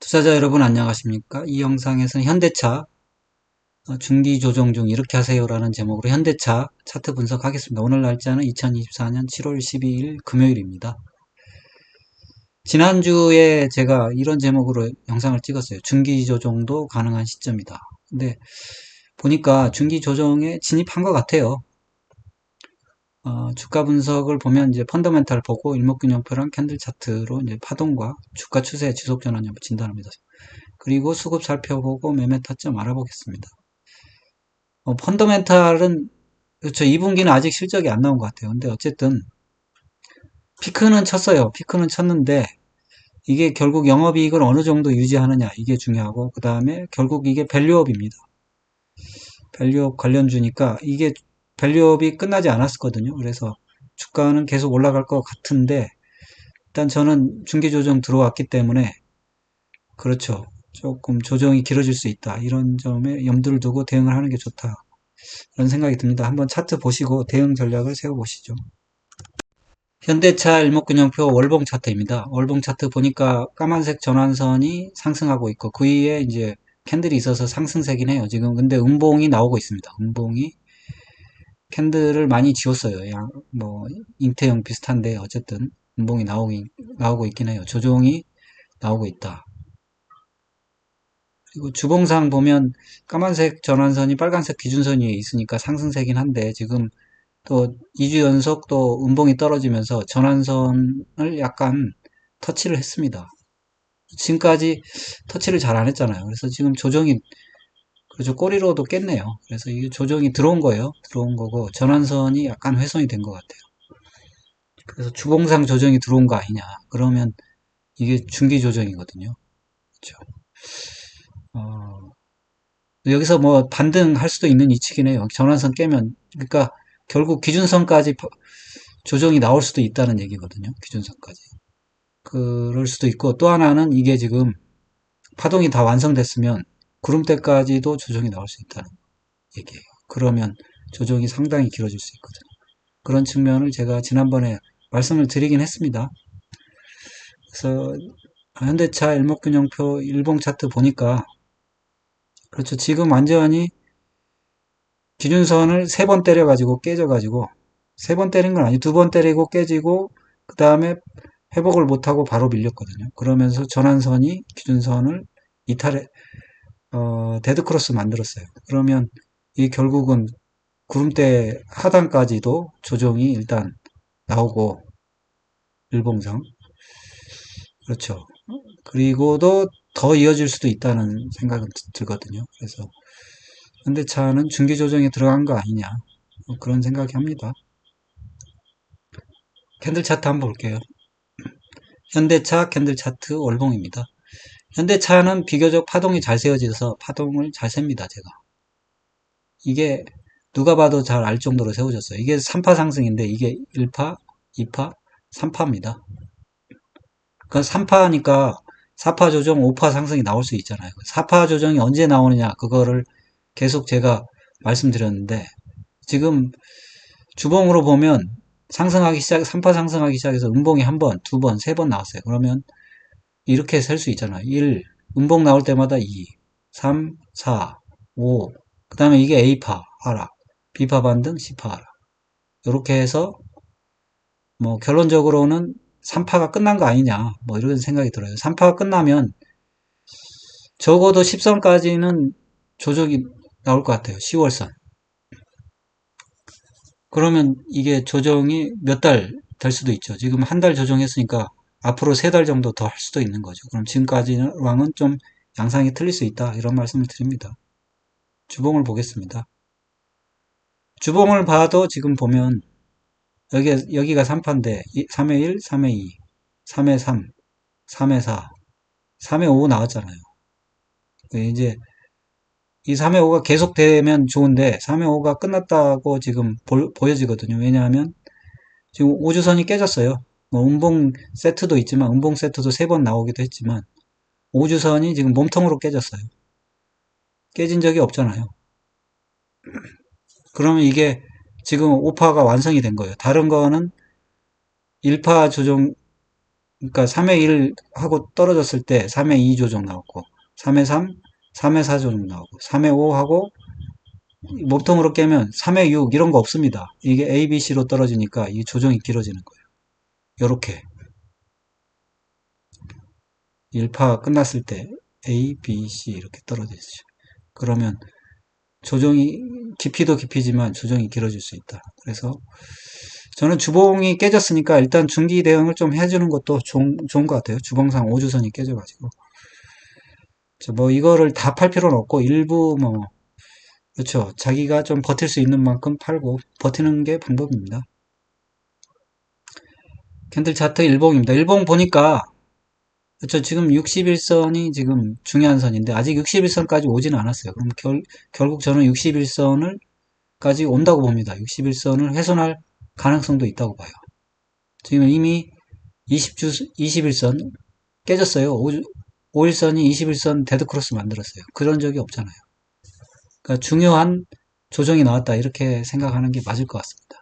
투자자 여러분 안녕하십니까? 이 영상에서는 현대차 중기 조정 중 이렇게 하세요라는 제목으로 현대차 차트 분석하겠습니다. 오늘 날짜는 2024년 7월 12일 금요일입니다. 지난주에 제가 이런 제목으로 영상을 찍었어요. 중기 조정도 가능한 시점이다. 근데 보니까 중기 조정에 진입한 것 같아요. 주가 분석을 보면 이제 펀더멘탈 보고 일목균형표랑 캔들 차트로 이제 파동과 주가 추세 지속 전환 여부 진단합니다. 그리고 수급 살펴보고 매매 타점 알아보겠습니다. 펀더멘탈은 그렇죠. 2분기는 아직 실적이 안 나온 것 같아요. 근데 어쨌든 피크는 쳤어요. 피크는 쳤는데 이게 결국 영업이익을 어느 정도 유지하느냐 이게 중요하고 그 다음에 결국 이게 밸류업입니다. 밸류업 관련주니까 이게 밸류업이 끝나지 않았었거든요. 그래서 주가는 계속 올라갈 것 같은데 일단 저는 중기 조정 들어왔기 때문에 그렇죠. 조금 조정이 길어질 수 있다. 이런 점에 염두를 두고 대응을 하는 게 좋다. 그런 생각이 듭니다. 한번 차트 보시고 대응 전략을 세워보시죠. 현대차 일목균형표 월봉 차트입니다. 월봉 차트 보니까 까만색 전환선이 상승하고 있고 그 위에 이제 캔들이 있어서 상승세긴 해요. 지금 근데 음봉이 나오고 있습니다. 음봉이 캔들을 많이 지웠어요. 뭐 잉태형 비슷한데 어쨌든 음봉이 나오고 있긴 해요. 조정이 나오고 있다. 그리고 주봉상 보면 까만색 전환선이 빨간색 기준선 위에 있으니까 상승세긴 한데 지금 또 2주 연속 또 음봉이 떨어지면서 전환선을 약간 터치를 했습니다. 지금까지 터치를 잘 안 했잖아요. 그래서 지금 조정이 그렇죠. 꼬리로도 깼네요. 그래서 이게 조정이 들어온 거예요. 들어온 거고 전환선이 약간 훼손이 된 것 같아요. 그래서 주봉상 조정이 들어온 거 아니냐. 그러면 이게 중기 조정이거든요. 그렇죠. 어, 여기서 뭐 반등할 수도 있는 이치긴 해요. 전환선 깨면 그러니까 결국 기준선까지 조정이 나올 수도 있다는 얘기거든요. 기준선까지. 그럴 수도 있고 또 하나는 이게 지금 파동이 다 완성됐으면 구름대까지도 조정이 나올 수 있다는 얘기예요. 그러면 조정이 상당히 길어질 수 있거든요. 그런 측면을 제가 지난번에 말씀을 드리긴 했습니다. 그래서 현대차 일목균형표 일봉 차트 보니까 그렇죠. 지금 완전히 기준선을 3번 때려가지고 깨져가지고 3번 때린 건 아니고 2번 때리고 깨지고 그 다음에 회복을 못하고 바로 밀렸거든요. 그러면서 전환선이 기준선을 이탈해 데드크로스 만들었어요. 그러면 이 결국은 구름대 하단까지도 조정이 일단 나오고 일봉상 그렇죠. 그리고도 더 이어질 수도 있다는 생각은 들거든요. 그래서 현대차는 중기 조정에 들어간 거 아니냐 뭐 그런 생각이 합니다. 캔들 차트 한번 볼게요. 현대차 캔들 차트 월봉입니다. 현대차는 비교적 파동이 잘 세워져서 파동을 잘 셉니다. 제가 이게 누가 봐도 잘 알 정도로 세워졌어요. 이게 3파 상승인데 이게 1파, 2파, 3파입니다. 그 3파니까 4파 조정, 5파 상승이 나올 수 있잖아요. 4파 조정이 언제 나오느냐 그거를 계속 제가 말씀드렸는데 지금 주봉으로 보면 3파 상승하기 시작해서 음봉이 한 번, 두 번, 세 번 나왔어요. 그러면 이렇게 셀 수 있잖아요. 1, 음봉 나올 때마다 2, 3, 4, 5, 그 다음에 이게 A파 하락, B파 반등, C파 하락. 이렇게 해서 뭐 결론적으로는 3파가 끝난 거 아니냐 뭐 이런 생각이 들어요. 3파가 끝나면 적어도 10선까지는 조정이 나올 것 같아요. 10월선. 그러면 이게 조정이 몇 달 될 수도 있죠. 지금 한 달 조정했으니까 앞으로 3달 정도 더 할 수도 있는 거죠. 그럼 지금까지랑은 좀 양상이 틀릴 수 있다. 이런 말씀을 드립니다. 주봉을 보겠습니다. 주봉을 봐도 지금 보면 여기가 3파인데 3회 1, 3회 2, 3회 3, 3회 4, 3회 5 나왔잖아요. 이제 이 3회 5가 계속되면 좋은데 3회 5가 끝났다고 지금 보여지거든요. 왜냐하면 지금 5주선이 깨졌어요. 뭐 음봉 세트도 있지만 음봉 세트도 3번 나오기도 했지만 5주선이 지금 몸통으로 깨졌어요. 깨진 적이 없잖아요. 그러면 이게 지금 5파가 완성이 된 거예요. 다른 거는 1파 조정 그러니까 3회 1 하고 떨어졌을 때 3회 2 조정 나왔고 3회 3, 3회 4 조정 나오고 3회 5 하고 몸통으로 깨면 3회 6 이런 거 없습니다. 이게 A, B, C로 떨어지니까 이 조정이 길어지는 거예요. 요렇게 1파 끝났을 때 A, B, C 이렇게 떨어지죠. 그러면 조정이 깊이도 깊이지만 조정이 길어질 수 있다. 그래서 저는 주봉이 깨졌으니까 일단 중기 대응을 좀 해주는 것도 좋은 것 같아요. 주봉상 5주선이 깨져가지고 뭐 이거를 다 팔 필요는 없고 일부 뭐 그렇죠. 자기가 좀 버틸 수 있는 만큼 팔고 버티는 게 방법입니다. 캔들 차트 일봉입니다. 일봉 보니까 그렇죠. 지금 61선이 지금 중요한 선인데 아직 61선까지 오지는 않았어요. 그럼 결국 저는 61선을까지 온다고 봅니다. 61선을 훼손할 가능성도 있다고 봐요. 지금 이미 21선 깨졌어요. 5일선이 21선 데드크로스 만들었어요. 그런 적이 없잖아요. 그러니까 중요한 조정이 나왔다 이렇게 생각하는 게 맞을 것 같습니다.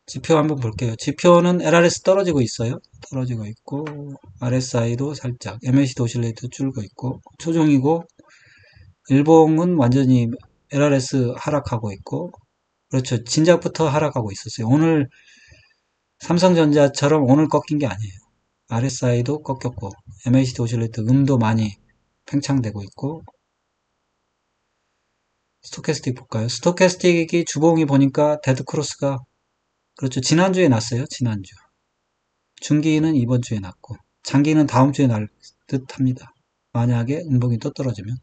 지표 한번 볼게요. 지표는 LRS 떨어지고 있어요. 떨어지고 있고 RSI도 살짝 MACD 오실레이터 줄고 있고 초종이고 일봉은 완전히 LRS 하락하고 있고 그렇죠. 진작부터 하락하고 있었어요. 오늘 삼성전자처럼 오늘 꺾인 게 아니에요. RSI도 꺾였고 MACD 오실레이터 음도 많이 팽창되고 있고 스토캐스틱 볼까요? 스토캐스틱이 주봉이 보니까 데드크로스가 그렇죠. 지난주에 났어요. 지난주. 중기는 이번 주에 났고 장기는 다음 주에 날 듯 합니다. 만약에 음봉이 또 떨어지면.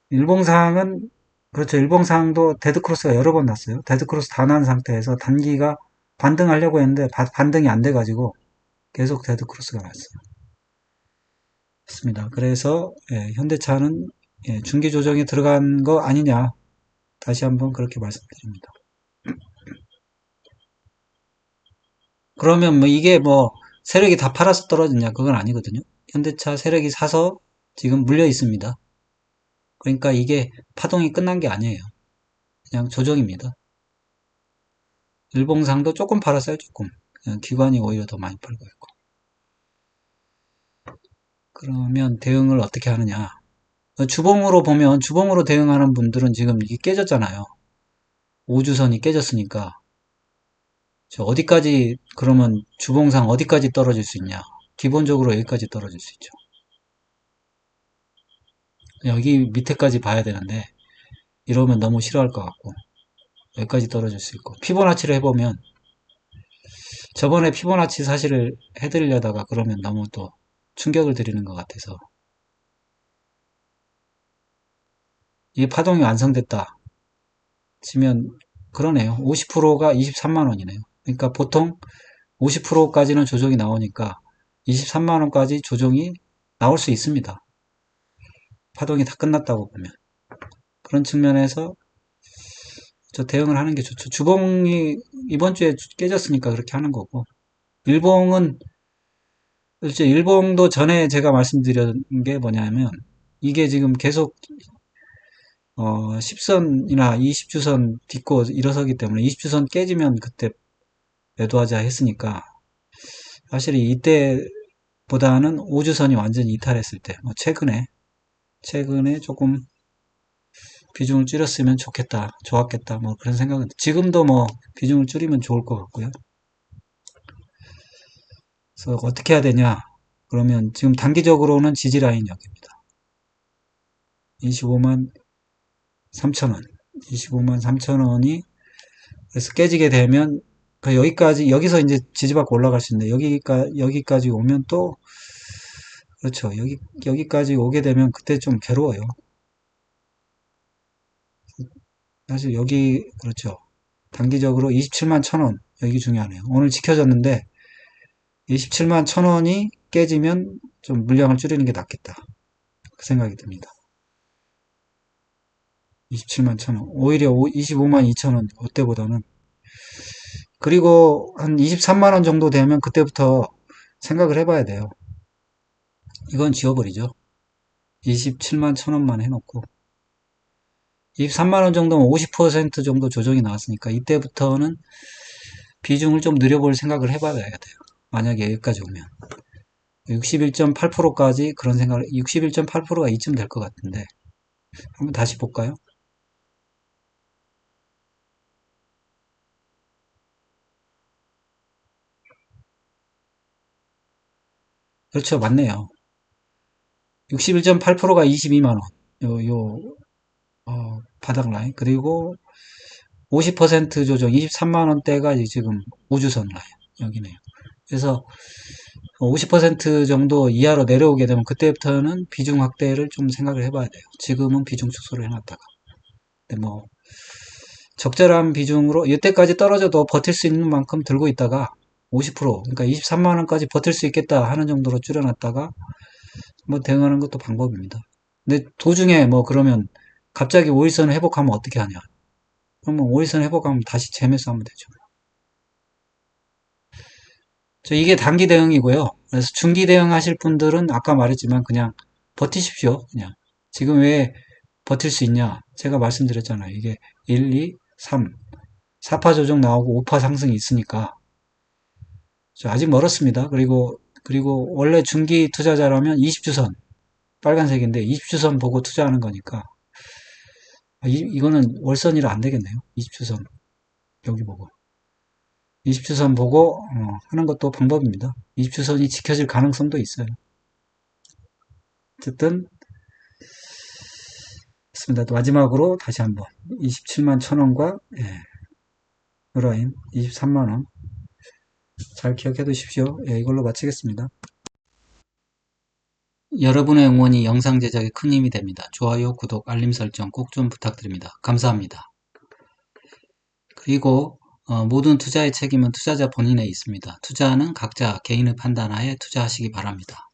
일봉상은 그렇죠. 일봉상도 데드크로스가 여러 번 났어요. 데드크로스 다 난 상태에서 단기가 반등하려고 했는데 반등이 안 돼가지고 계속 데드크로스가 났어요. 맞습니다. 그래서 현대차는 중기 조정에 들어간 거 아니냐 다시 한번 그렇게 말씀드립니다. 그러면 뭐 이게 뭐 세력이 다 팔아서 떨어지냐 그건 아니거든요. 현대차 세력이 사서 지금 물려 있습니다. 그러니까 이게 파동이 끝난 게 아니에요. 그냥 조정입니다. 일봉상도 조금 팔았어요. 조금. 그냥 기관이 오히려 더 많이 팔고 있고. 그러면 대응을 어떻게 하느냐. 주봉으로 보면 주봉으로 대응하는 분들은 지금 이게 깨졌잖아요. 5주선이 깨졌으니까 어디까지 그러면 주봉상 어디까지 떨어질 수 있냐. 기본적으로 여기까지 떨어질 수 있죠. 여기 밑에까지 봐야 되는데 이러면 너무 싫어할 것 같고 여기까지 떨어질 수 있고 피보나치를 해보면 저번에 피보나치 사실을 해드리려다가 그러면 너무 또 충격을 드리는 것 같아서 이게 파동이 완성됐다 치면 그러네요. 50%가 23만원이네요. 그러니까 보통 50%까지는 조정이 나오니까 23만원까지 조정이 나올 수 있습니다. 파동이 다 끝났다고 보면 그런 측면에서 저 대응을 하는 게 좋죠. 주봉이 이번 주에 깨졌으니까 그렇게 하는 거고 일봉은 실제 일봉도 전에 제가 말씀드린 게 뭐냐면 이게 지금 계속 10선이나 20주선 딛고 일어서기 때문에 20주선 깨지면 그때 매도하자 했으니까 사실 이때보다는 5주선이 완전히 이탈했을 때 뭐 최근에 조금 비중을 줄였으면 좋았겠다 뭐 그런 생각은 지금도 뭐 비중을 줄이면 좋을 것 같고요. 그래서 어떻게 해야 되냐 그러면 지금 단기적으로는 지지라인 여기입니다. 25만 3천원 25만 3천원이 그래서 깨지게 되면 여기서 이제 지지받고 올라갈 수 있는데 여기까지 오면 또 그렇죠. 여기까지 오게 되면 그때 좀 괴로워요. 사실 여기 그렇죠. 단기적으로 27만 1천원 여기 중요하네요. 오늘 지켜졌는데 27만 1천원이 깨지면 좀 물량을 줄이는 게 낫겠다 그 생각이 듭니다. 27만 1천원 오히려 25만 2천원 그때보다는 그리고 한 23만원 정도 되면 그때부터 생각을 해봐야 돼요. 이건 지워버리죠. 27만 1천원만 해놓고 23만 원 정도면 50% 정도 조정이 나왔으니까 이때부터는 비중을 좀 늘려볼 생각을 해봐야 돼요. 만약에 여기까지 오면 61.8%까지 그런 생각을 61.8%가 이쯤 될 것 같은데 한번 다시 볼까요? 그렇죠, 맞네요. 61.8%가 22만 원. 바닥 라인. 그리고 50% 조정 23만 원대가 지금 우주선 라인. 여기네요. 그래서 50% 정도 이하로 내려오게 되면 그때부터는 비중 확대를 좀 생각을 해봐야 돼요. 지금은 비중 축소를 해놨다가. 근데 뭐 적절한 비중으로 이때까지 떨어져도 버틸 수 있는 만큼 들고 있다가 50% 그러니까 23만 원까지 버틸 수 있겠다 하는 정도로 줄여놨다가 뭐 대응하는 것도 방법입니다. 근데 도중에 뭐 그러면 갑자기 5일선 회복하면 어떻게 하냐? 그러면 5일선 회복하면 다시 재매수 하면 되죠. 이게 단기 대응이고요. 그래서 중기 대응 하실 분들은 아까 말했지만 그냥 버티십시오. 그냥. 지금 왜 버틸 수 있냐? 제가 말씀드렸잖아요. 이게 1, 2, 3, 4파 조정 나오고 5파 상승이 있으니까 아직 멀었습니다. 그리고 원래 중기 투자자라면 20주선 빨간색인데 20주선 보고 투자하는 거니까 이거는 월선이라 안 되겠네요. 20주선 여기 보고 20주선 보고 하는 것도 방법입니다. 20주선이 지켜질 가능성도 있어요. 어쨌든 있습니다. 또 마지막으로 다시 한번 27만 1,000원과 유라인 23만 원 잘 기억해 두십시오. 이걸로 마치겠습니다. 여러분의 응원이 영상 제작에 큰 힘이 됩니다. 좋아요, 구독, 알림 설정 꼭 좀 부탁드립니다. 감사합니다. 그리고 모든 투자의 책임은 투자자 본인에 있습니다. 투자는 각자 개인의 판단하에 투자하시기 바랍니다.